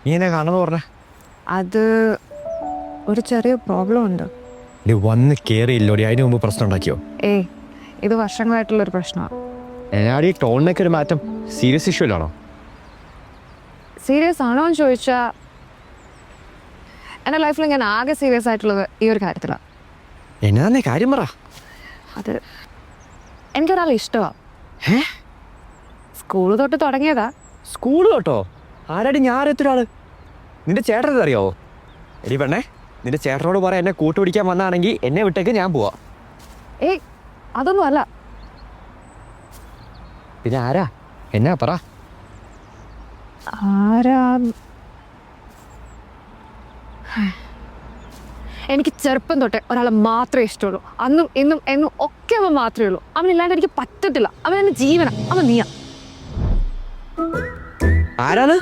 നീ എന്നെ കാണുന്നു പറഞ്ഞ അത് ഒരു ചെറിയ പ്രോബ്ലം ഉണ്ട്. നീ വന്ന് കയറിയില്ലോടി, അതിന് മുമ്പ് പ്രശ്നം ഉണ്ടാക്കിയോ? ഏയ്, ഇത് വർഷങ്ങളായിട്ടുള്ളൊരു പ്രശ്നമാണ്. എന്നാടി ഈ ടോണിനൊക്കെ ഒരു മാറ്റം? സീരിയസ് ഇഷ്യൂലാണോ? സീരിയസ് ആണോ എന്ന് ചോദിച്ചാൽ എൻ്റെ ലൈഫിൽ ഞാൻ ആകെ സീരിയസ് ആയിട്ടുള്ളത് ഈ ഒരു കാര്യത്തിലാണ്. എന്നാന്നേ കാര്യം പറ. അത് എനിക്കൊരാൾ ഇഷ്ടമാണ്. സ്കൂൾ തൊട്ട് തുടങ്ങിയതാ. സ്കൂള് തൊട്ടോ? ആരാടി ഞാൻ അറിയത്തൊരാള്? നിന്റെ ചേട്ടനത് അറിയാവോ? എടി പെണ്ണേ, നിന്റെ ചേട്ടനോട് പറയാം എന്നെ കൂട്ടുപിടിക്കാൻ വന്നാണെങ്കിൽ എന്നെ വിട്ടേക്ക്, ഞാൻ പോവാ. ഏയ്, അതൊന്നും അല്ല. പിന്നെ ആരാ? എന്നാ പറ. ആരാ? എനിക്ക് ചെറുപ്പം തൊട്ടേ ഒരാളെ മാത്രമേ ഇഷ്ടമുള്ളൂ. അന്നും ഇന്നും എന്നും ഒക്കെ അവൻ മാത്രമേ ഉള്ളൂ. അവനില്ലാണ്ട് എനിക്ക് പറ്റത്തില്ല. അവൻ എന്റെ ജീവന. അവൻ നീയാ. ആരാണ്?